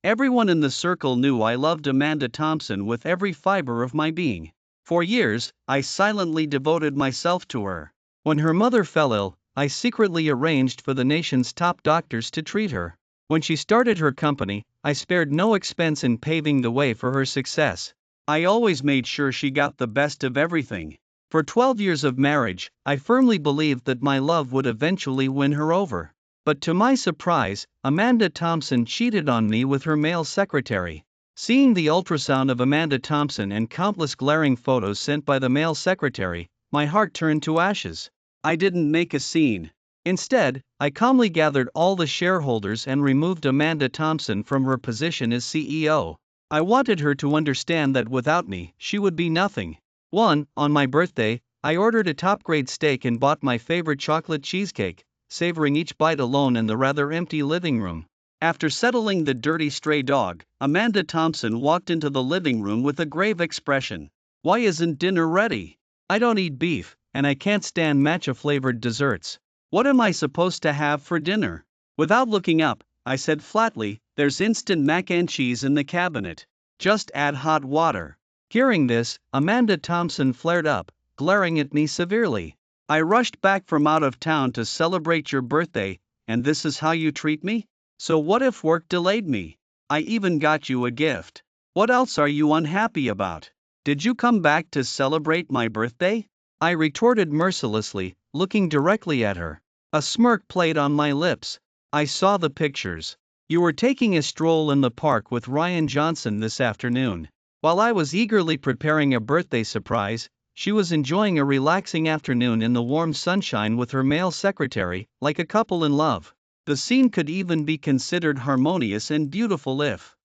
Everyone in the circle knew I loved Amanda Thompson with every fiber of my being. For years, I silently devoted myself to her. When her mother fell ill, I secretly arranged for the nation's top doctors to treat her. When she started her company, I spared no expense in paving the way for her success. I always made sure she got the best of everything. For 12 years of marriage, I firmly believed that my love would eventually win her over. But to my surprise, Amanda Thompson cheated on me with her male secretary. Seeing the ultrasound of Amanda Thompson and countless glaring photos sent by the male secretary, my heart turned to ashes. I didn't make a scene. Instead, I calmly gathered all the shareholders and removed Amanda Thompson from her position as CEO. I wanted her to understand that without me, she would be nothing. On my birthday, I ordered a top-grade steak and bought my favorite chocolate cheesecake, savoring each bite alone in the rather empty living room. After settling the dirty stray dog, Amanda Thompson walked into the living room with a grave expression. "Why isn't dinner ready? I don't eat beef, and I can't stand matcha-flavored desserts. What am I supposed to have for dinner?" Without looking up, I said flatly, "There's instant mac and cheese in the cabinet. Just add hot water." Hearing this, Amanda Thompson flared up, glaring at me severely. "I rushed back from out of town to celebrate your birthday, and this is how you treat me? So what if work delayed me? I even got you a gift. What else are you unhappy about? Did you come back to celebrate my birthday?" I retorted mercilessly, looking directly at her. A smirk played on my lips. "I saw the pictures. You were taking a stroll in the park with Ryan Johnson this afternoon. While I was eagerly preparing a birthday surprise, she was enjoying a relaxing afternoon in the warm sunshine with her male secretary, like a couple in love. The scene could even be considered harmonious and beautiful if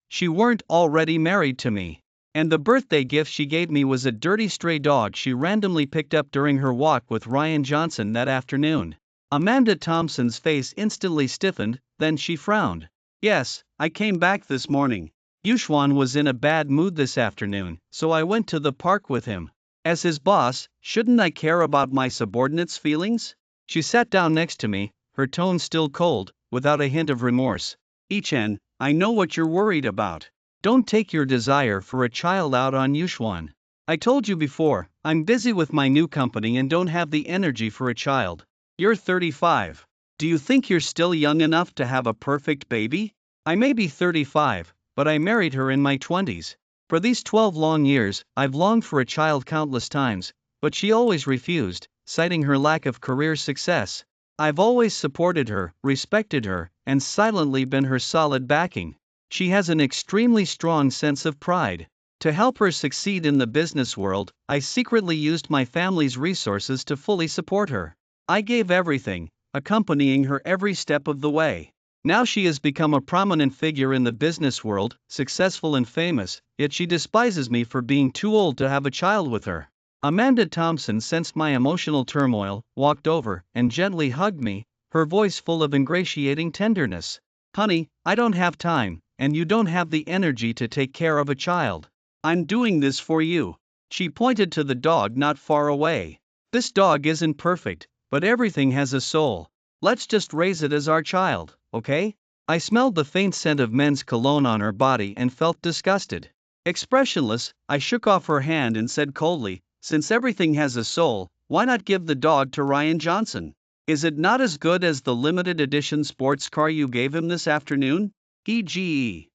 she weren't already married to me. And the birthday gift she gave me was a dirty stray dog she randomly picked up during her walk with Ryan Johnson that afternoon." Amanda Thompson's face instantly stiffened, then she frowned. "Yes, I came back this morning. Yushwan was in a bad mood this afternoon, so I went to the park with him. As his boss, shouldn't I care about my subordinates' feelings?" She sat down next to me, her tone still cold, without a hint of remorse. "Ichen, I know what you're worried about. Don't take your desire for a child out on Yushwan. I told you before, I'm busy with my new company and don't have the energy for a child. You're 35. Do you think you're still young enough to have a perfect baby? I may be 35, but I married her in my 20s. For these 12 long years, I've longed for a child countless times, but she always refused, citing her lack of career success. I've always supported her, respected her, and silently been her solid backing. She has an extremely strong sense of pride. To help her succeed in the business world, I secretly used my family's resources to fully support her. I gave everything, accompanying her every step of the way. Now she has become a prominent figure in the business world, successful and famous, yet she despises me for being too old to have a child with her." Amanda Thompson sensed my emotional turmoil, walked over, and gently hugged me, her voice full of ingratiating tenderness. "Honey, I don't have time, and you don't have the energy to take care of a child. I'm doing this for you." She pointed to the dog not far away. "This dog isn't perfect, but everything has a soul. Let's just raise it as our child, okay?" I smelled the faint scent of men's cologne on her body and felt disgusted. Expressionless, I shook off her hand and said coldly, "Since everything has a soul, why not give the dog to Ryan Johnson? Is it not as good as the limited edition sports car you gave him this afternoon? E.g.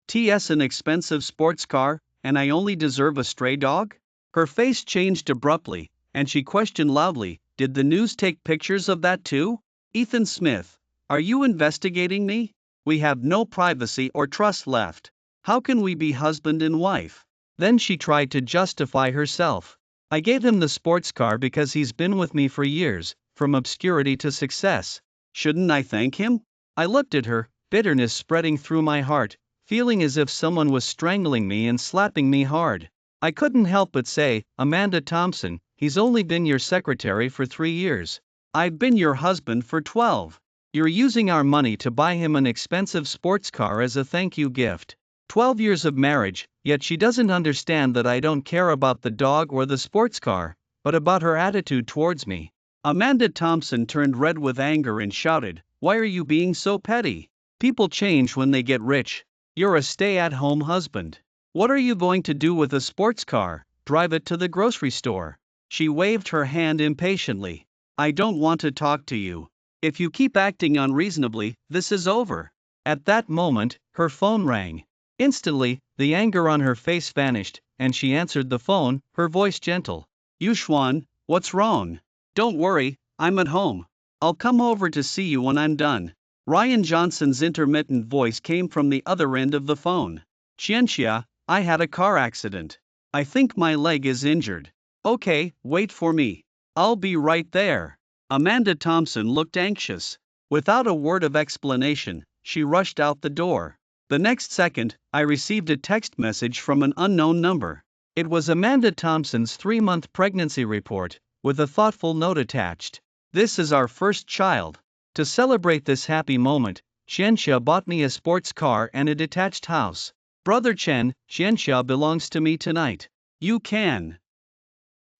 T.S. an expensive sports car, and I only deserve a stray dog?" Her face changed abruptly, and she questioned loudly, "Did the news take pictures of that too? Ethan Smith, are you investigating me? We have no privacy or trust left. How can we be husband and wife?" Then she tried to justify herself. "I gave him the sports car because he's been with me for years, from obscurity to success. Shouldn't I thank him?" I looked at her, bitterness spreading through my heart, feeling as if someone was strangling me and slapping me hard. I couldn't help but say, "Amanda Thompson, he's only been your secretary for 3 years. I've been your husband for 12. You're using our money to buy him an expensive sports car as a thank you gift. 12 years of marriage, yet she doesn't understand that I don't care about the dog or the sports car, but about her attitude towards me." Amanda Thompson turned red with anger and shouted, "Why are you being so petty? People change when they get rich. You're a stay-at-home husband. What are you going to do with a sports car? Drive it to the grocery store. She waved her hand impatiently. I don't want to talk to you. If you keep acting unreasonably, this is over. At that moment, her phone rang. Instantly, the anger on her face vanished, and she answered the phone, her voice gentle. Yushwan, what's wrong? Don't worry, I'm at home. I'll come over to see you when I'm done. Ryan Johnson's intermittent voice came from the other end of the phone. Xianxia, I had a car accident. I think my leg is injured. Okay, wait for me. I'll be right there. Amanda Thompson looked anxious. Without a word of explanation, she rushed out the door. The next second, I received a text message from an unknown number. It was Amanda Thompson's 3-month pregnancy report, with a thoughtful note attached. This is our first child. To celebrate this happy moment, Xianxia bought me a sports car and a detached house. Brother Chen, Xianxia belongs to me tonight. You can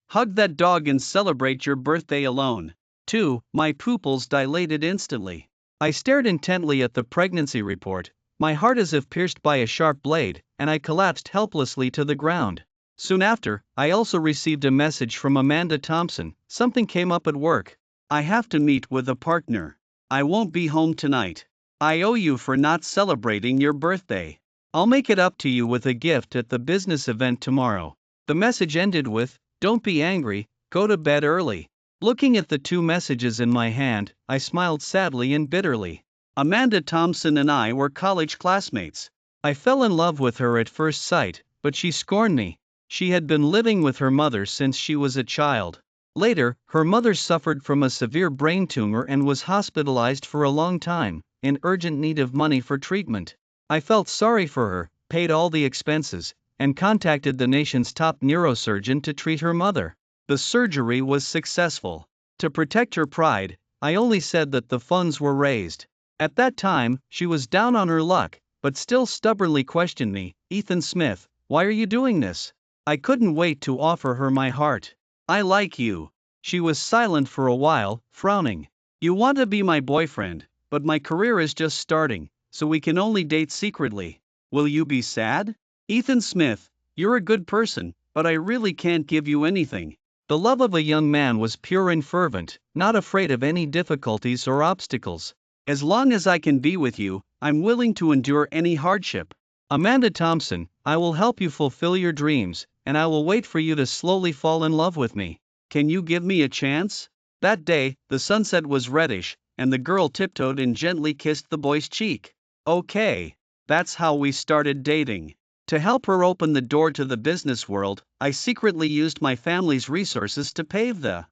hug that dog and celebrate your birthday alone. 2. My pupils dilated instantly. I stared intently at the pregnancy report, my heart as if pierced by a sharp blade, and I collapsed helplessly to the ground. Soon after, I also received a message from Amanda Thompson. Something came up at work. I have to meet with a partner. I won't be home tonight. I owe you for not celebrating your birthday. I'll make it up to you with a gift at the business event tomorrow. The message ended with, don't be angry, go to bed early. Looking at the two messages in my hand, I smiled sadly and bitterly. Amanda Thompson and I were college classmates. I fell in love with her at first sight, but she scorned me. She had been living with her mother since she was a child. Later, her mother suffered from a severe brain tumor and was hospitalized for a long time, in urgent need of money for treatment. I felt sorry for her, paid all the expenses, and contacted the nation's top neurosurgeon to treat her mother. The surgery was successful. To protect her pride, I only said that the funds were raised. At that time, she was down on her luck, but still stubbornly questioned me. Ethan Smith, why are you doing this? I couldn't wait to offer her my heart. I like you. She was silent for a while, frowning. You want to be my boyfriend, but my career is just starting, so we can only date secretly. Will you be sad? Ethan Smith, you're a good person, but I really can't give you anything. The love of a young man was pure and fervent, not afraid of any difficulties or obstacles. As long as I can be with you, I'm willing to endure any hardship. Amanda Thompson, I will help you fulfill your dreams, and I will wait for you to slowly fall in love with me. Can you give me a chance? That day, the sunset was reddish, and the girl tiptoed and gently kissed the boy's cheek. Okay. That's how we started dating. To help her open the door to the business world, I secretly used my family's resources to pave the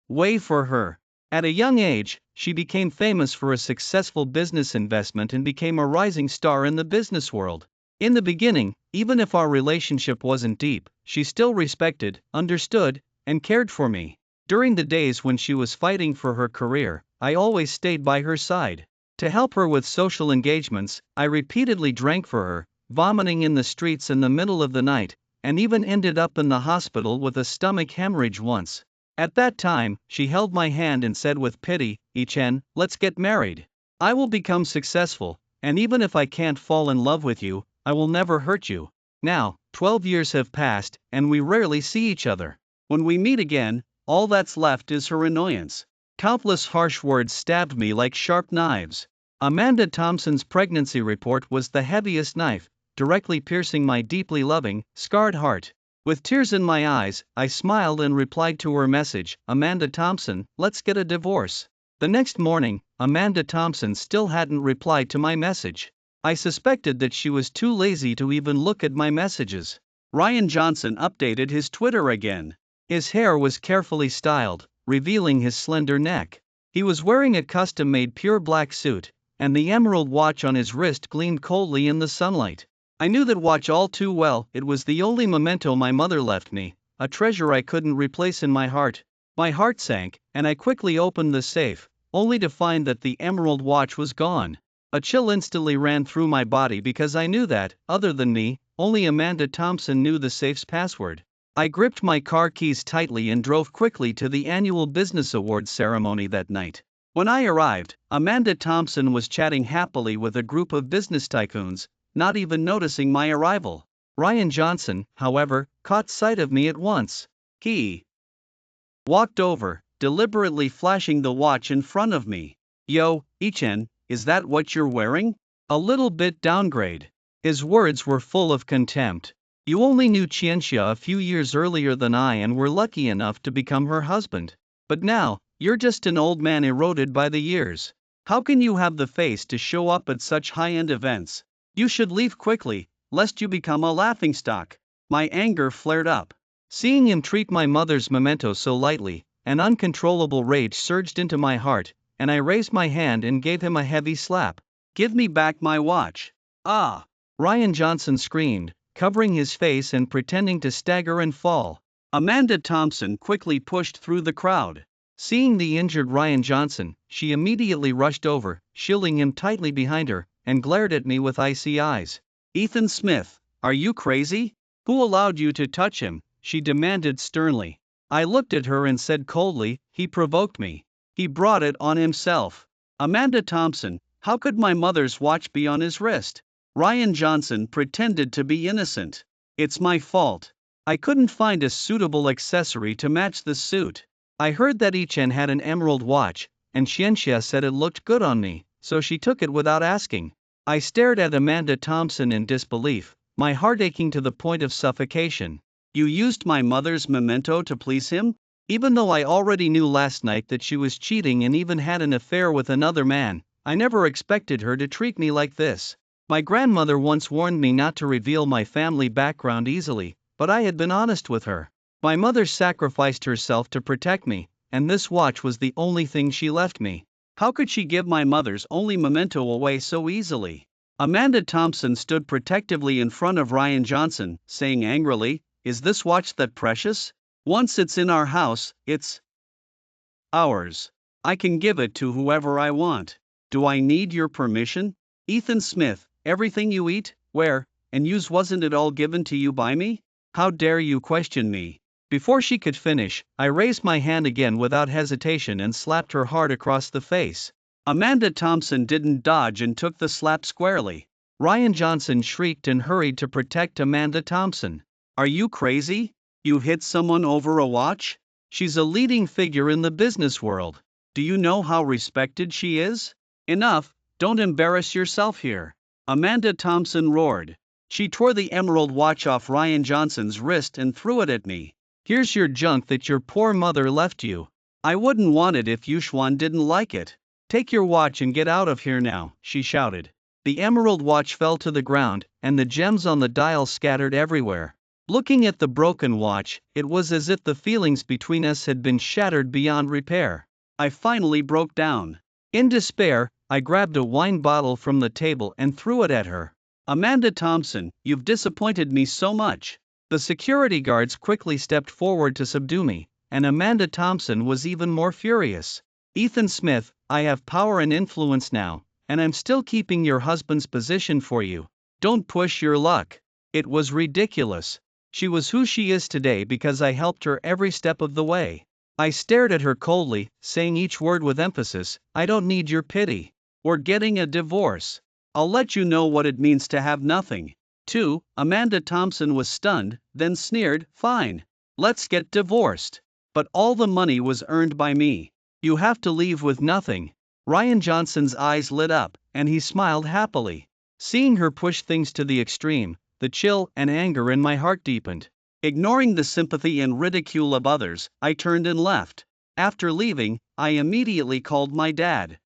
way for her. At a young age, she became famous for a successful business investment and became a rising star in the business world. In the beginning, even if our relationship wasn't deep, she still respected, understood, and cared for me. During the days when she was fighting for her career, I always stayed by her side. To help her with social engagements, I repeatedly drank for her, vomiting in the streets in the middle of the night, and even ended up in the hospital with a stomach hemorrhage once. At that time, she held my hand and said with pity, Chen, let's get married. I will become successful, and even if I can't fall in love with you, I will never hurt you. Now, 12 years have passed, and we rarely see each other. When we meet again, all that's left is her annoyance. Countless harsh words stabbed me like sharp knives. Amanda Thompson's pregnancy report was the heaviest knife, directly piercing my deeply loving, scarred heart. With tears in my eyes, I smiled and replied to her message, Amanda Thompson, let's get a divorce. The next morning, Amanda Thompson still hadn't replied to my message. I suspected that she was too lazy to even look at my messages. Ryan Johnson updated his Twitter again. His hair was carefully styled, revealing his slender neck. He was wearing a custom-made pure black suit, and the emerald watch on his wrist gleamed coldly in the sunlight. I knew that watch all too well. It was the only memento my mother left me, a treasure I couldn't replace in my heart. My heart sank, and I quickly opened the safe, only to find that the emerald watch was gone. A chill instantly ran through my body because I knew that, other than me, only Amanda Thompson knew the safe's password. I gripped my car keys tightly and drove quickly to the annual business awards ceremony that night. When I arrived, Amanda Thompson was chatting happily with a group of business tycoons, not even noticing my arrival. Ryan Johnson, however, caught sight of me at once. He walked over, deliberately flashing the watch in front of me. Yo, Ichen, is that what you're wearing? A little bit downgrade. His words were full of contempt. You only knew Qianxia a few years earlier than I and were lucky enough to become her husband. But now, you're just an old man eroded by the years. How can you have the face to show up at such high-end events? You should leave quickly, lest you become a laughingstock. My anger flared up. Seeing him treat my mother's memento so lightly, an uncontrollable rage surged into my heart, and I raised my hand and gave him a heavy slap. Give me back my watch. Ah! Ryan Johnson screamed, covering his face and pretending to stagger and fall. Amanda Thompson quickly pushed through the crowd. Seeing the injured Ryan Johnson, she immediately rushed over, shielding him tightly behind her, and glared at me with icy eyes. Ethan Smith, are you crazy? Who allowed you to touch him? She demanded sternly. I looked at her and said coldly, he provoked me. He brought it on himself. Amanda Thompson, how could my mother's watch be on his wrist? Ryan Johnson pretended to be innocent. It's my fault. I couldn't find a suitable accessory to match the suit. I heard that Ichen had an emerald watch, and Xianxia said it looked good on me, so she took it without asking. I stared at Amanda Thompson in disbelief, my heart aching to the point of suffocation. You used my mother's memento to please him? Even though I already knew last night that she was cheating and even had an affair with another man, I never expected her to treat me like this. My grandmother once warned me not to reveal my family background easily, but I had been honest with her. My mother sacrificed herself to protect me, and this watch was the only thing she left me. How could she give my mother's only memento away so easily? Amanda Thompson stood protectively in front of Ryan Johnson, saying angrily, is this watch that precious? Once it's in our house, it's ours. I can give it to whoever I want. Do I need your permission? Ethan Smith, everything you eat, wear, and use wasn't it all given to you by me? How dare you question me? Before she could finish, I raised my hand again without hesitation and slapped her hard across the face. Amanda Thompson didn't dodge and took the slap squarely. Ryan Johnson shrieked and hurried to protect Amanda Thompson. Are you crazy? You hit someone over a watch? She's a leading figure in the business world. Do you know how respected she is? Enough, don't embarrass yourself here. Amanda Thompson roared. She tore the emerald watch off Ryan Johnson's wrist and threw it at me. Here's your junk that your poor mother left you. I wouldn't want it if Yuxuan didn't like it. Take your watch and get out of here now, she shouted. The emerald watch fell to the ground, and the gems on the dial scattered everywhere. Looking at the broken watch, it was as if the feelings between us had been shattered beyond repair. I finally broke down. In despair, I grabbed a wine bottle from the table and threw it at her. Amanda Thompson, you've disappointed me so much. The security guards quickly stepped forward to subdue me, and Amanda Thompson was even more furious. Ethan Smith, I have power and influence now, and I'm still keeping your husband's position for you. Don't push your luck. It was ridiculous. She was who she is today because I helped her every step of the way. I stared at her coldly, saying each word with emphasis, I don't need your pity. We're getting a divorce. I'll let you know what it means to have nothing. 2. Amanda Thompson was stunned, then sneered, fine. Let's get divorced. But all the money was earned by me. You have to leave with nothing. Ryan Johnson's eyes lit up, and he smiled happily. Seeing her push things to the extreme, the chill and anger in my heart deepened. Ignoring the sympathy and ridicule of others, I turned and left. After leaving, I immediately called my dad.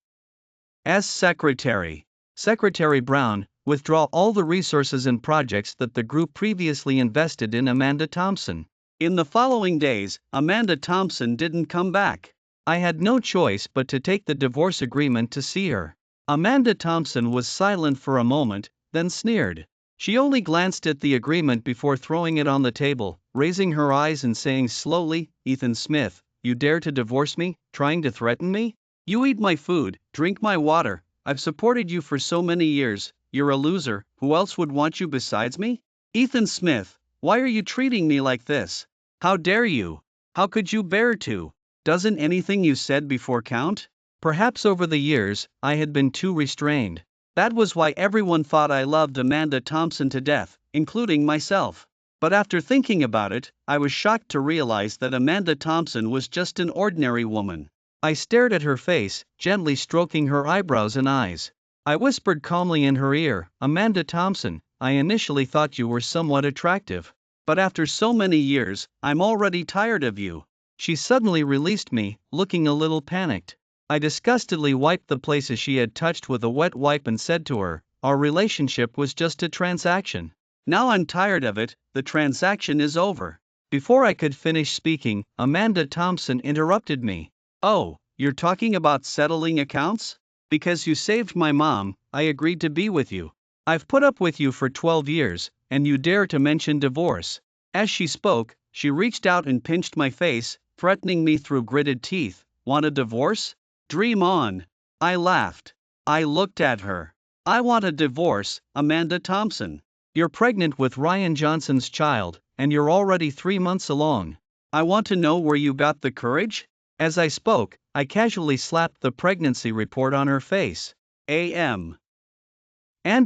As secretary. Secretary Brown, withdraw all the resources and projects that the group previously invested in Amanda Thompson. In the following days, Amanda Thompson didn't come back. I had no choice but to take the divorce agreement to see her. Amanda Thompson was silent for a moment, then sneered. She only glanced at the agreement before throwing it on the table, raising her eyes and saying slowly, Ethan Smith, you dare to divorce me, trying to threaten me? You eat my food, drink my water, I've supported you for so many years, you're a loser, who else would want you besides me? Ethan Smith, why are you treating me like this? How dare you? How could you bear to? Doesn't anything you said before count? Perhaps over the years, I had been too restrained. That was why everyone thought I loved Amanda Thompson to death, including myself. But after thinking about it, I was shocked to realize that Amanda Thompson was just an ordinary woman. I stared at her face, gently stroking her eyebrows and eyes. I whispered calmly in her ear, "Amanda Thompson, I initially thought you were somewhat attractive. But after so many years, I'm already tired of you." She suddenly released me, looking a little panicked. I disgustedly wiped the places she had touched with a wet wipe and said to her, "Our relationship was just a transaction. Now I'm tired of it, the transaction is over." Before I could finish speaking, Amanda Thompson interrupted me. "Oh, you're talking about settling accounts? Because you saved my mom, I agreed to be with you. I've put up with you for 12 years, and you dare to mention divorce." As she spoke, she reached out and pinched my face, threatening me through gritted teeth. "Want a divorce? Dream on." I laughed. I looked at her. "I want a divorce, Amanda Thompson. You're pregnant with Ryan Johnson's child, and you're already 3 months along. I want to know where you got the courage?" As I spoke, I casually slapped the pregnancy report on her face. Amanda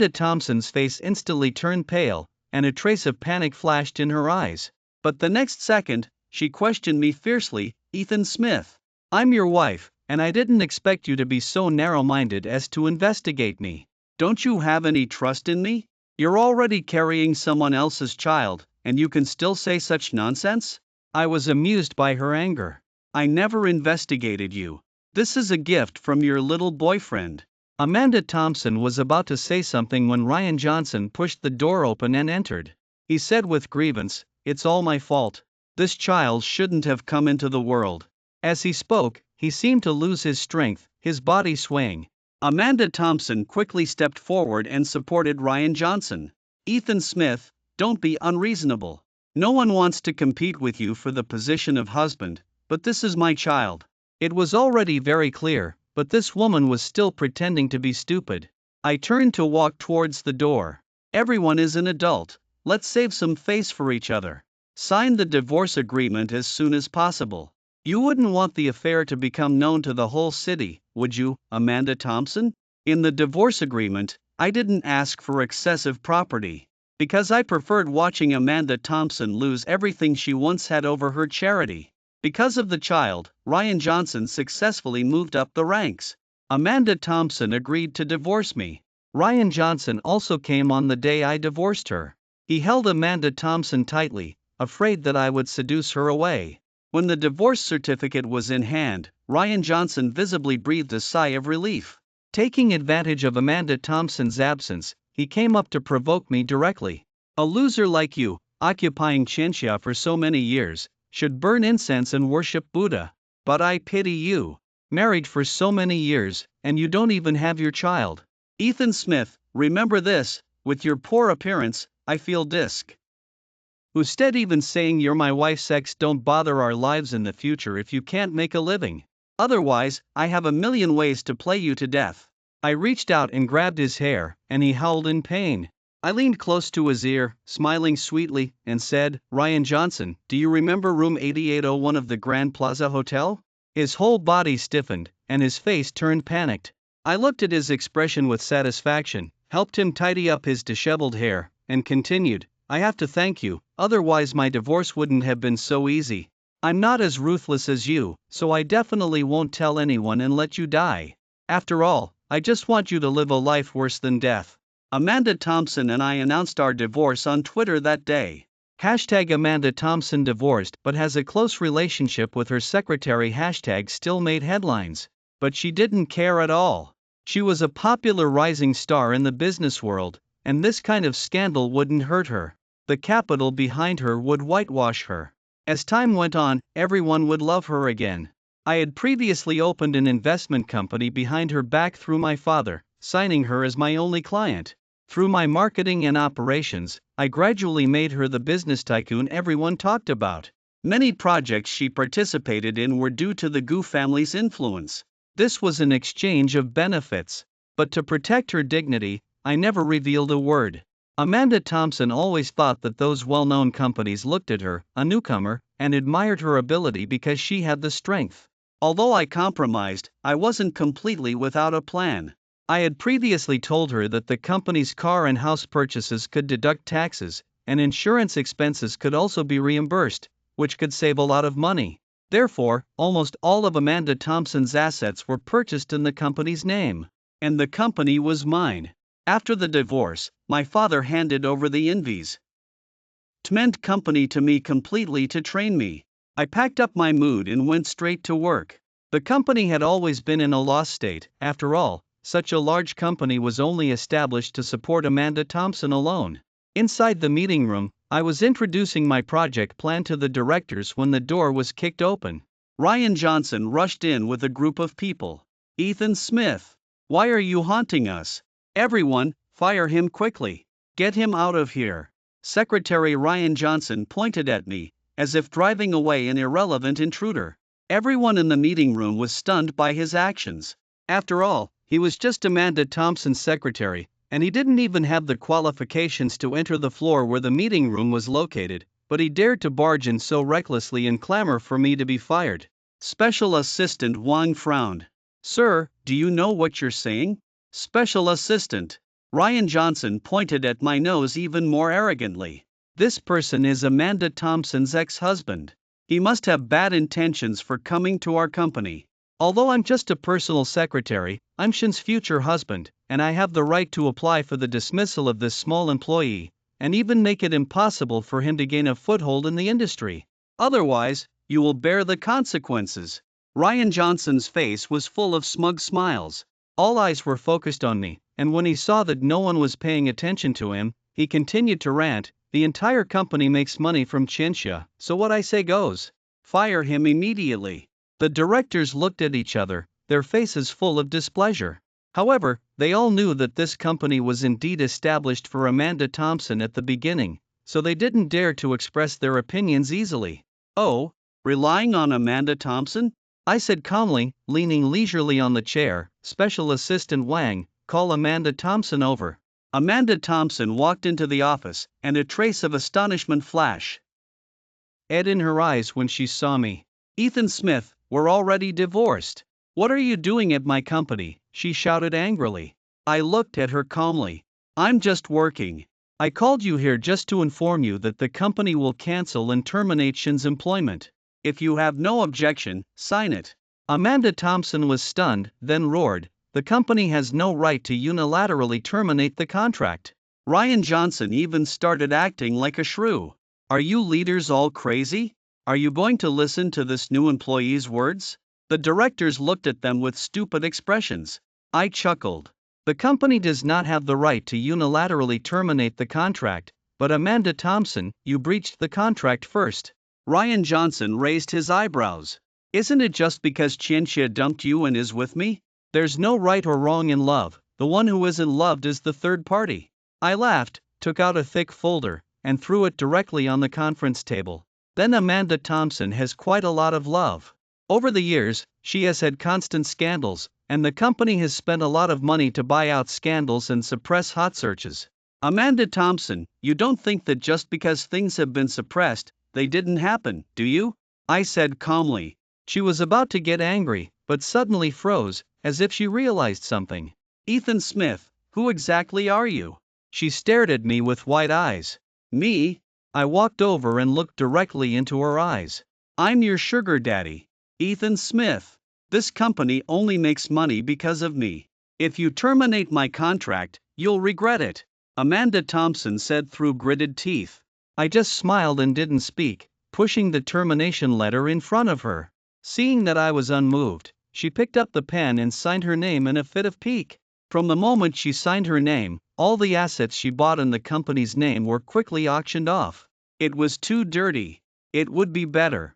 Thompson's face instantly turned pale, and a trace of panic flashed in her eyes. But the next second, she questioned me fiercely, "Ethan Smith, I'm your wife, and I didn't expect you to be so narrow-minded as to investigate me. Don't you have any trust in me? You're already carrying someone else's child, and you can still say such nonsense?" I was amused by her anger. "I never investigated you. This is a gift from your little boyfriend." Amanda Thompson was about to say something when Ryan Johnson pushed the door open and entered. He said with grievance, "It's all my fault. This child shouldn't have come into the world." As he spoke, he seemed to lose his strength, his body swaying. Amanda Thompson quickly stepped forward and supported Ryan Johnson. "Ethan Smith, don't be unreasonable. No one wants to compete with you for the position of husband, but this is my child." It was already very clear, but this woman was still pretending to be stupid. I turned to walk towards the door. "Everyone is an adult, let's save some face for each other. Sign the divorce agreement as soon as possible. You wouldn't want the affair to become known to the whole city, would you, Amanda Thompson?" In the divorce agreement, I didn't ask for excessive property. Because I preferred watching Amanda Thompson lose everything she once had over her charity. Because of the child, Ryan Johnson successfully moved up the ranks. Amanda Thompson agreed to divorce me. Ryan Johnson also came on the day I divorced her. He held Amanda Thompson tightly, afraid that I would seduce her away. When the divorce certificate was in hand, Ryan Johnson visibly breathed a sigh of relief. Taking advantage of Amanda Thompson's absence, he came up to provoke me directly. "A loser like you, occupying Chansha for so many years, should burn incense and worship Buddha. But I pity you. Married for so many years, and you don't even have your child. Ethan Smith, remember this, with your poor appearance, I feel disc. Instead even saying you're my wife sex don't bother our lives in the future if you can't make a living. Otherwise, I have a million ways to play you to death." I reached out and grabbed his hair, and he howled in pain. I leaned close to his ear, smiling sweetly, and said, "Ryan Johnson, do you remember room 8801 of the Grand Plaza Hotel?" His whole body stiffened, and his face turned panicked. I looked at his expression with satisfaction, helped him tidy up his disheveled hair, and continued, "I have to thank you, otherwise my divorce wouldn't have been so easy. I'm not as ruthless as you, so I definitely won't tell anyone and let you die. After all, I just want you to live a life worse than death." Amanda Thompson and I announced our divorce on Twitter that day. #Amanda Thompson divorced but has a close relationship with her secretary #still made headlines. But she didn't care at all. She was a popular rising star in the business world, and this kind of scandal wouldn't hurt her. The capital behind her would whitewash her. As time went on, everyone would love her again. I had previously opened an investment company behind her back through my father, signing her as my only client. Through my marketing and operations, I gradually made her the business tycoon everyone talked about. Many projects she participated in were due to the Gu family's influence. This was an exchange of benefits. But to protect her dignity, I never revealed a word. Amanda Thompson always thought that those well-known companies looked at her, a newcomer, and admired her ability because she had the strength. Although I compromised, I wasn't completely without a plan. I had previously told her that the company's car and house purchases could deduct taxes, and insurance expenses could also be reimbursed, which could save a lot of money. Therefore, almost all of Amanda Thompson's assets were purchased in the company's name. And the company was mine. After the divorce, my father handed over the investment company to me completely to train me. I packed up my mood and went straight to work. The company had always been in a loss state. After all, such a large company was only established to support Amanda Thompson alone. Inside the meeting room, I was introducing my project plan to the directors when the door was kicked open. Ryan Johnson rushed in with a group of people. "Ethan Smith, why are you haunting us? Everyone, fire him quickly. Get him out of here." Secretary Ryan Johnson pointed at me, as if driving away an irrelevant intruder. Everyone in the meeting room was stunned by his actions. After all, he was just Amanda Thompson's secretary, and he didn't even have the qualifications to enter the floor where the meeting room was located, but he dared to barge in so recklessly and clamor for me to be fired. Special Assistant Wang frowned. "Sir, do you know what you're saying?" "Special Assistant." Ryan Johnson pointed at my nose even more arrogantly. "This person is Amanda Thompson's ex-husband. He must have bad intentions for coming to our company. Although I'm just a personal secretary, I'm Shin's future husband, and I have the right to apply for the dismissal of this small employee, and even make it impossible for him to gain a foothold in the industry. Otherwise, you will bear the consequences." Ryan Johnson's face was full of smug smiles. All eyes were focused on me, and when he saw that no one was paying attention to him, he continued to rant. "The entire company makes money from Chinchilla, so what I say goes. Fire him immediately." The directors looked at each other, their faces full of displeasure. However, they all knew that this company was indeed established for Amanda Thompson at the beginning, so they didn't dare to express their opinions easily. "Oh, relying on Amanda Thompson?" I said calmly, leaning leisurely on the chair. "Special Assistant Wang, call Amanda Thompson over." Amanda Thompson walked into the office, and a trace of astonishment flashed in her eyes when she saw me. "Ethan Smith, we're already divorced. What are you doing at my company?" she shouted angrily. I looked at her calmly. "I'm just working. I called you here just to inform you that the company will cancel and terminate Shin's employment. If you have no objection, sign it." Amanda Thompson was stunned, then roared, "The company has no right to unilaterally terminate the contract." Ryan Johnson even started acting like a shrew. "Are you leaders all crazy? Are you going to listen to this new employee's words?" The directors looked at them with stupid expressions. I chuckled. "The company does not have the right to unilaterally terminate the contract, but Amanda Thompson, you breached the contract first." Ryan Johnson raised his eyebrows. "Isn't it just because Chinchilla dumped you and is with me? There's no right or wrong in love, the one who isn't loved is the third party." I laughed, took out a thick folder, and threw it directly on the conference table. "Then Amanda Thompson has quite a lot of love. Over the years, she has had constant scandals, and the company has spent a lot of money to buy out scandals and suppress hot searches. Amanda Thompson, you don't think that just because things have been suppressed, they didn't happen, do you?" I said calmly. She was about to get angry, but suddenly froze, as if she realized something. "Ethan Smith, who exactly are you?" She stared at me with wide eyes. "Me?" I walked over and looked directly into her eyes. "I'm your sugar daddy, Ethan Smith. This company only makes money because of me. If you terminate my contract, you'll regret it," Amanda Thompson said through gritted teeth. I just smiled and didn't speak, pushing the termination letter in front of her. Seeing that I was unmoved, she picked up the pen and signed her name in a fit of pique. From the moment she signed her name, all the assets she bought in the company's name were quickly auctioned off. It was too dirty. It would be better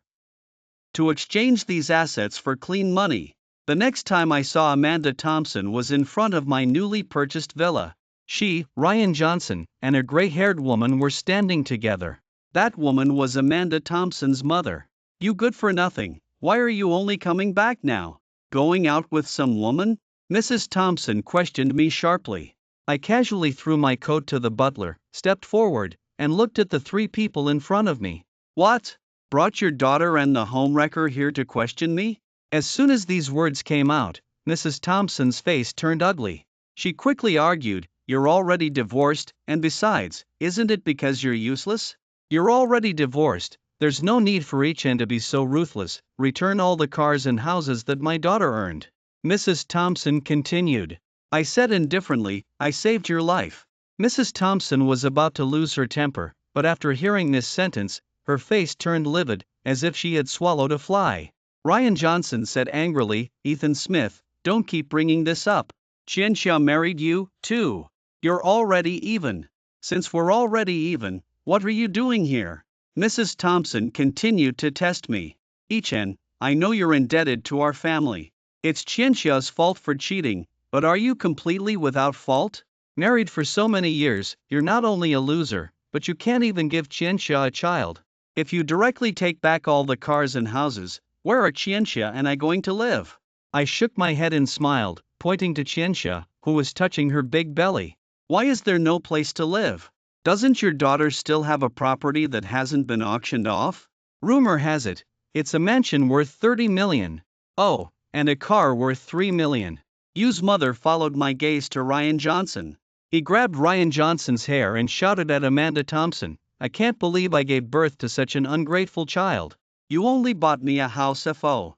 to exchange these assets for clean money. The next time I saw Amanda Thompson was in front of my newly purchased villa. She, Ryan Johnson, and a gray-haired woman were standing together. That woman was Amanda Thompson's mother. "You good for nothing, why are you only coming back now? Going out with some woman?" Mrs. Thompson questioned me sharply. I casually threw my coat to the butler, stepped forward, and looked at the three people in front of me. "What? Brought your daughter and the homewrecker here to question me?" As soon as these words came out, Mrs. Thompson's face turned ugly. She quickly argued, "You're already divorced, and besides, isn't it because you're useless? You're already divorced, there's no need for each end to be so ruthless, return all the cars and houses that my daughter earned." Mrs. Thompson continued. I said indifferently, "I saved your life." Mrs. Thompson was about to lose her temper, but after hearing this sentence, her face turned livid, as if she had swallowed a fly. Ryan Johnson said angrily, "Ethan Smith, don't keep bringing this up. Qianxia married you, too. You're already even. Since we're already even, what are you doing here?" Mrs. Thompson continued to test me. "Ichen, I know you're indebted to our family. It's Qianxia's fault for cheating, but are you completely without fault? Married for so many years, you're not only a loser, but you can't even give Qianxia a child. If you directly take back all the cars and houses, where are Qianxia and I going to live?" I shook my head and smiled, pointing to Qianxia, who was touching her big belly. "Why is there no place to live? Doesn't your daughter still have a property that hasn't been auctioned off? Rumor has it, it's a mansion worth 30 million. Oh, and a car worth 3 million. Yu's mother followed my gaze to Ryan Johnson. He grabbed Ryan Johnson's hair and shouted at Amanda Thompson, "I can't believe I gave birth to such an ungrateful child. You only bought me a house for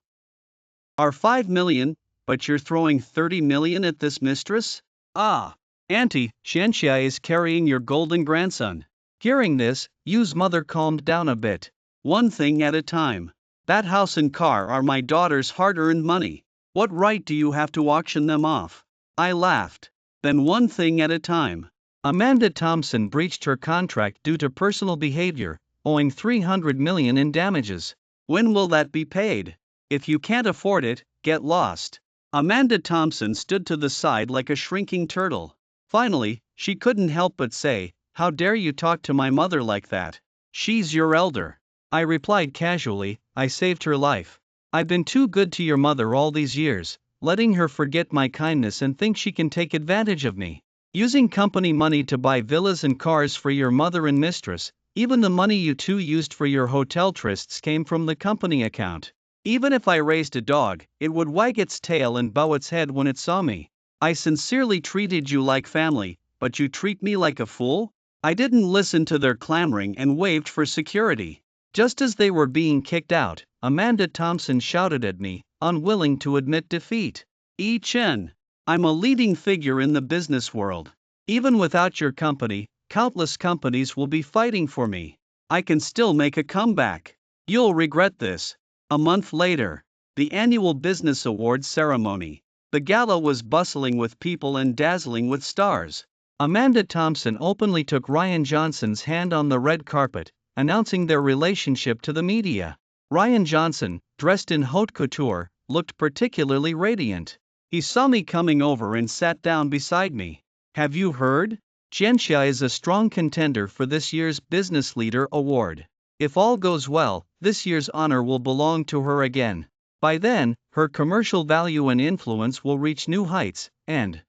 our 5 million, but you're throwing 30 million at this mistress? Ah, Auntie, Qianxia is carrying your golden grandson." Hearing this, Yu's mother calmed down a bit. "One thing at a time. That house and car are my daughter's hard-earned money. What right do you have to auction them off?" I laughed. "Then one thing at a time. Amanda Thompson breached her contract due to personal behavior, owing 300 million in damages. When will that be paid? If you can't afford it, get lost." Amanda Thompson stood to the side like a shrinking turtle. Finally, she couldn't help but say, "How dare you talk to my mother like that? She's your elder." I replied casually, "I saved her life. I've been too good to your mother all these years, letting her forget my kindness and think she can take advantage of me. Using company money to buy villas and cars for your mother and mistress, even the money you two used for your hotel trysts came from the company account. Even if I raised a dog, it would wag its tail and bow its head when it saw me. I sincerely treated you like family, but you treat me like a fool?" I didn't listen to their clamoring and waved for security. Just as they were being kicked out, Amanda Thompson shouted at me, unwilling to admit defeat. "Yi Chen, I'm a leading figure in the business world. Even without your company, countless companies will be fighting for me. I can still make a comeback. You'll regret this." A month later, the annual Business Awards ceremony. The gala was bustling with people and dazzling with stars. Amanda Thompson openly took Ryan Johnson's hand on the red carpet, announcing their relationship to the media. Ryan Johnson, dressed in haute couture, looked particularly radiant. He saw me coming over and sat down beside me. "Have you heard? Qianxia is a strong contender for this year's Business Leader Award. If all goes well, this year's honor will belong to her again. By then, her commercial value and influence will reach new heights, and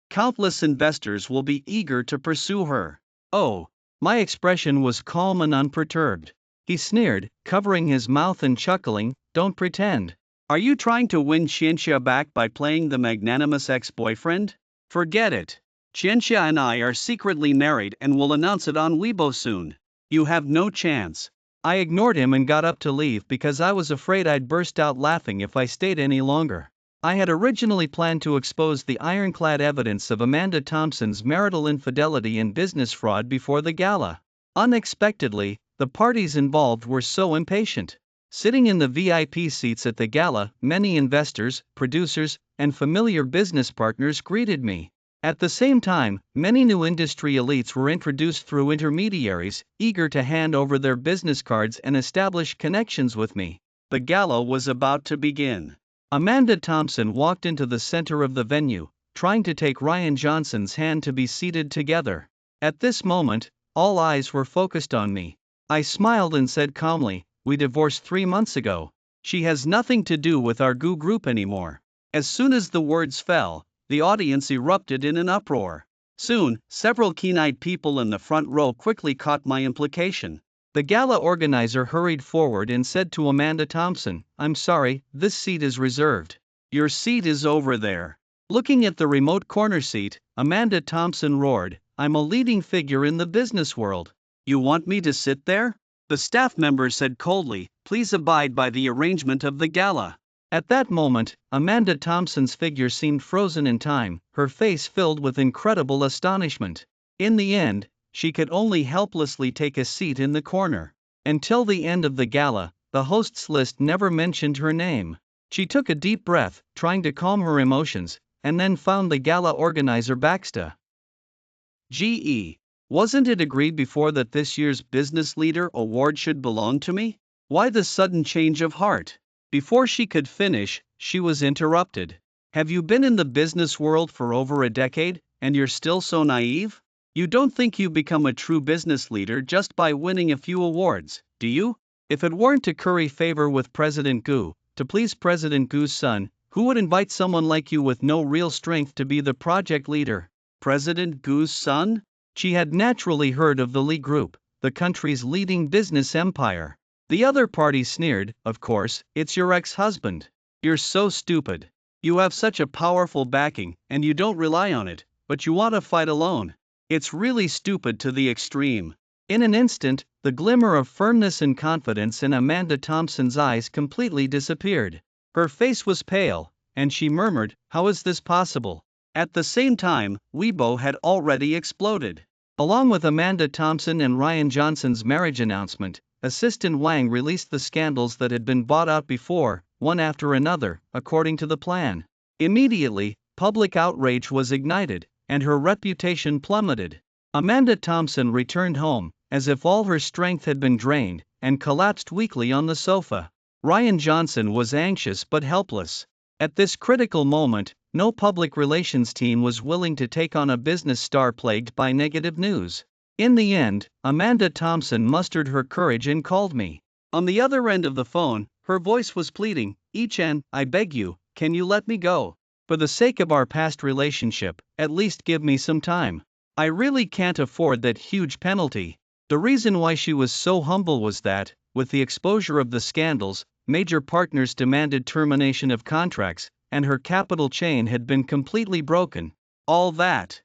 countless investors will be eager to pursue her." Oh, my expression was calm and unperturbed. He sneered, covering his mouth and chuckling, "Don't pretend. Are you trying to win Qianxia back by playing the magnanimous ex-boyfriend? Forget it. Qianxia and I are secretly married and will announce it on Weibo soon. You have no chance." I ignored him and got up to leave because I was afraid I'd burst out laughing if I stayed any longer. I had originally planned to expose the ironclad evidence of Amanda Thompson's marital infidelity and business fraud before the gala. Unexpectedly, the parties involved were so impatient. Sitting in the VIP seats at the gala, many investors, producers, and familiar business partners greeted me. At the same time, many new industry elites were introduced through intermediaries, eager to hand over their business cards and establish connections with me. The gala was about to begin. Amanda Thompson walked into the center of the venue, trying to take Ryan Johnson's hand to be seated together. At this moment, all eyes were focused on me. I smiled and said calmly, "We divorced 3 months ago. She has nothing to do with our GU group anymore." As soon as the words fell, the audience erupted in an uproar. Soon, several keen-eyed people in the front row quickly caught my implication. The gala organizer hurried forward and said to Amanda Thompson, "I'm sorry, this seat is reserved. Your seat is over there." Looking at the remote corner seat, Amanda Thompson roared, "I'm a leading figure in the business world. You want me to sit there?" The staff member said coldly, "Please abide by the arrangement of the gala." At that moment, Amanda Thompson's figure seemed frozen in time, her face filled with incredible astonishment. In the end, she could only helplessly take a seat in the corner. Until the end of the gala, the host's list never mentioned her name. She took a deep breath, trying to calm her emotions, and then found the gala organizer Baxter. "GE. Wasn't it agreed before that this year's Business Leader Award should belong to me? Why the sudden change of heart?" Before she could finish, she was interrupted. "Have you been in the business world for over a decade, and you're still so naive? You don't think you become a true business leader just by winning a few awards, do you? If it weren't to curry favor with President Gu, to please President Gu's son, who would invite someone like you with no real strength to be the project leader?" President Gu's son? She had naturally heard of the Lee Group, the country's leading business empire. The other party sneered, "Of course, it's your ex-husband. You're so stupid. You have such a powerful backing, and you don't rely on it, but you want to fight alone. It's really stupid to the extreme." In an instant, the glimmer of firmness and confidence in Amanda Thompson's eyes completely disappeared. Her face was pale, and she murmured, "How is this possible?" At the same time, Weibo had already exploded. Along with Amanda Thompson and Ryan Johnson's marriage announcement, Assistant Wang released the scandals that had been bought out before, one after another, according to the plan. Immediately, public outrage was ignited, and her reputation plummeted. Amanda Thompson returned home, as if all her strength had been drained, and collapsed weakly on the sofa. Ryan Johnson was anxious but helpless. At this critical moment, no public relations team was willing to take on a business star plagued by negative news. In the end, Amanda Thompson mustered her courage and called me. On the other end of the phone, her voice was pleading, "Chen, I beg you, can you let me go? For the sake of our past relationship, at least give me some time. I really can't afford that huge penalty." The reason why she was so humble was that, with the exposure of the scandals, major partners demanded termination of contracts, and her capital chain had been completely broken. All that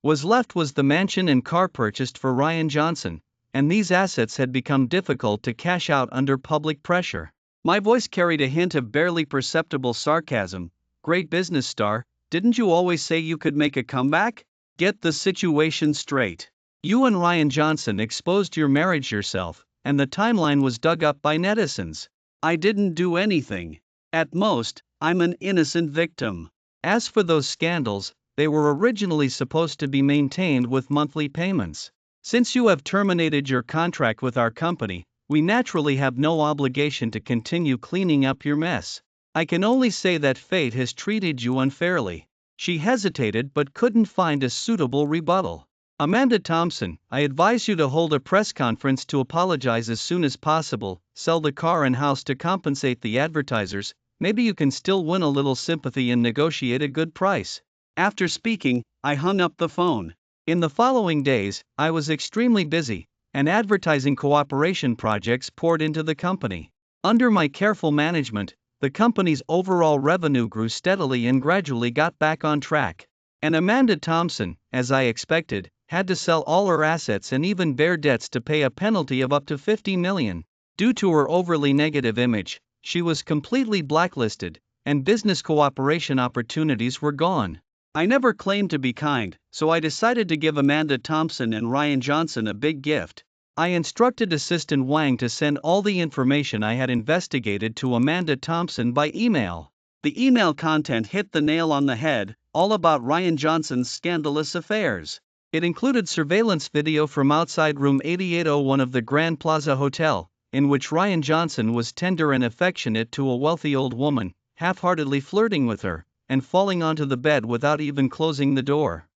was left was the mansion and car purchased for Ryan Johnson, and these assets had become difficult to cash out under public pressure. My voice carried a hint of barely perceptible sarcasm. "Great business star, didn't you always say you could make a comeback? Get the situation straight. You and Ryan Johnson exposed your marriage yourself, and the timeline was dug up by netizens. I didn't do anything. At most, I'm an innocent victim. As for those scandals, they were originally supposed to be maintained with monthly payments. Since you have terminated your contract with our company, we naturally have no obligation to continue cleaning up your mess. I can only say that fate has treated you unfairly." She hesitated but couldn't find a suitable rebuttal. "Amanda Thompson, I advise you to hold a press conference to apologize as soon as possible, sell the car and house to compensate the advertisers. Maybe you can still win a little sympathy and negotiate a good price." After speaking, I hung up the phone. In the following days, I was extremely busy, and advertising cooperation projects poured into the company. Under my careful management, the company's overall revenue grew steadily and gradually got back on track. And Amanda Thompson, as I expected, had to sell all her assets and even bear debts to pay a penalty of up to $50 million. Due to her overly negative image, she was completely blacklisted, and business cooperation opportunities were gone. I never claimed to be kind, so I decided to give Amanda Thompson and Ryan Johnson a big gift. I instructed Assistant Wang to send all the information I had investigated to Amanda Thompson by email. The email content hit the nail on the head, all about Ryan Johnson's scandalous affairs. It included surveillance video from outside room 8801 of the Grand Plaza Hotel, in which Ryan Johnson was tender and affectionate to a wealthy old woman, half-heartedly flirting with her, and falling onto the bed without even closing the door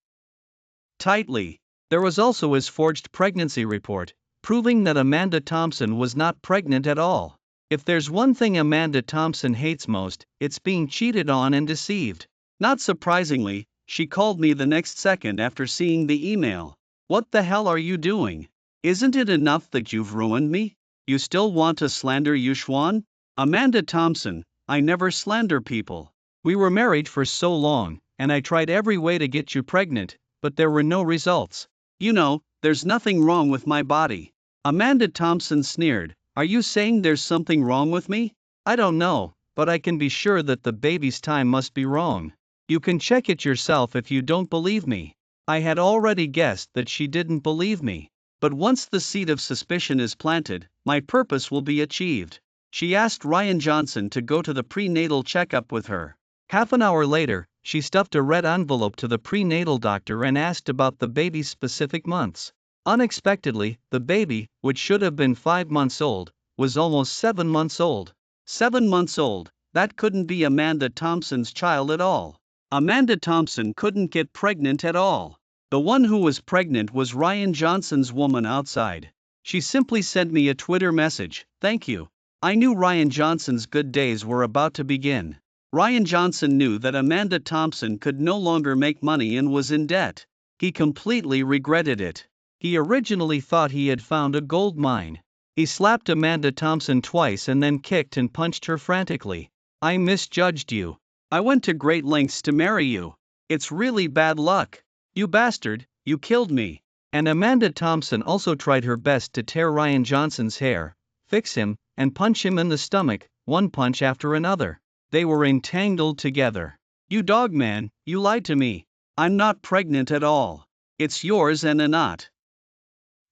tightly. There was also his forged pregnancy report, proving that Amanda Thompson was not pregnant at all. If there's one thing Amanda Thompson hates most, it's being cheated on and deceived. Not surprisingly, she called me the next second after seeing the email. "What the hell are you doing? Isn't it enough that you've ruined me? You still want to slander Yushwan? Amanda Thompson, I never slander people. We were married for so long, and I tried every way to get you pregnant, but there were no results. You know, there's nothing wrong with my body. Amanda Thompson sneered. Are you saying there's something wrong with me? I don't know, but I can be sure that the baby's time must be wrong. You can check it yourself if you don't believe me. I had already guessed that she didn't believe me. But once the seed of suspicion is planted, my purpose will be achieved. She asked Ryan Johnson to go to the prenatal checkup with her. Half an hour later, she stuffed a red envelope to the prenatal doctor and asked about the baby's specific months. Unexpectedly, the baby, which should have been 5 months old, was almost 7 months old. 7 months old, that couldn't be Amanda Thompson's child at all. Amanda Thompson couldn't get pregnant at all. The one who was pregnant was Ryan Johnson's woman outside. She simply sent me a Twitter message, "Thank you." I knew Ryan Johnson's good days were about to begin. Ryan Johnson knew that Amanda Thompson could no longer make money and was in debt. He completely regretted it. He originally thought he had found a gold mine. He slapped Amanda Thompson twice and then kicked and punched her frantically. I misjudged you. I went to great lengths to marry you. It's really bad luck. You bastard, you killed me. And Amanda Thompson also tried her best to tear Ryan Johnson's hair, fix him, and punch him in the stomach, one punch after another. They were entangled together. You dog man, you lied to me. I'm not pregnant at all. It's yours and a not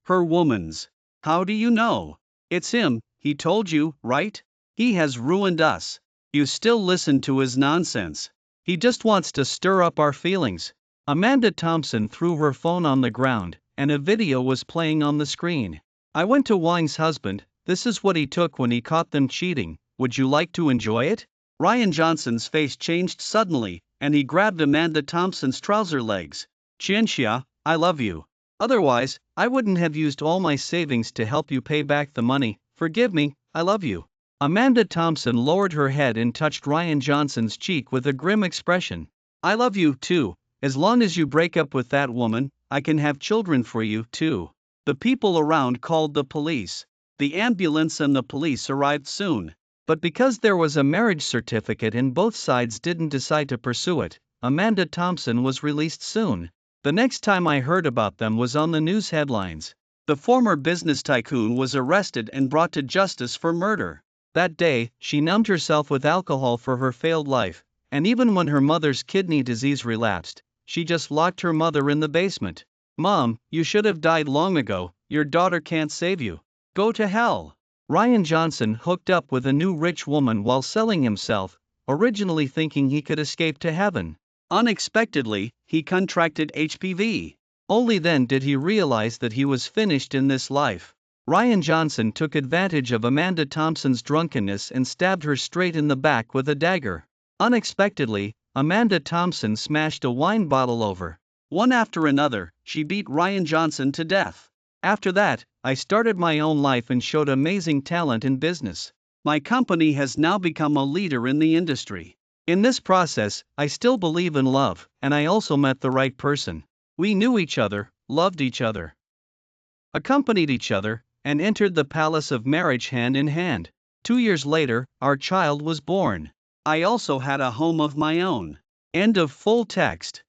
her woman's. How do you know? It's him, he told you, right? He has ruined us. You still listen to his nonsense. He just wants to stir up our feelings. Amanda Thompson threw her phone on the ground, and a video was playing on the screen. I went to Wang's husband. This is what he took when he caught them cheating. Would you like to enjoy it? Ryan Johnson's face changed suddenly, and he grabbed Amanda Thompson's trouser legs. Qianxia, I love you. Otherwise, I wouldn't have used all my savings to help you pay back the money. Forgive me, I love you. Amanda Thompson lowered her head and touched Ryan Johnson's cheek with a grim expression. I love you, too. As long as you break up with that woman, I can have children for you, too. The people around called the police. The ambulance and the police arrived soon. But because there was a marriage certificate and both sides didn't decide to pursue it, Amanda Thompson was released soon. The next time I heard about them was on the news headlines. The former business tycoon was arrested and brought to justice for murder. That day, she numbed herself with alcohol for her failed life, and even when her mother's kidney disease relapsed, she just locked her mother in the basement. Mom, you should have died long ago, your daughter can't save you. Go to hell. Ryan Johnson hooked up with a new rich woman while selling himself, originally thinking he could escape to heaven. Unexpectedly, he contracted HPV. Only then did he realize that he was finished in this life. Ryan Johnson took advantage of Amanda Thompson's drunkenness and stabbed her straight in the back with a dagger. Unexpectedly, Amanda Thompson smashed a wine bottle over. One after another, she beat Ryan Johnson to death. After that, I started my own life and showed amazing talent in business. My company has now become a leader in the industry. In this process, I still believe in love, and I also met the right person. We knew each other, loved each other, accompanied each other, and entered the palace of marriage hand in hand. 2 years later, our child was born. I also had a home of my own. End of full text.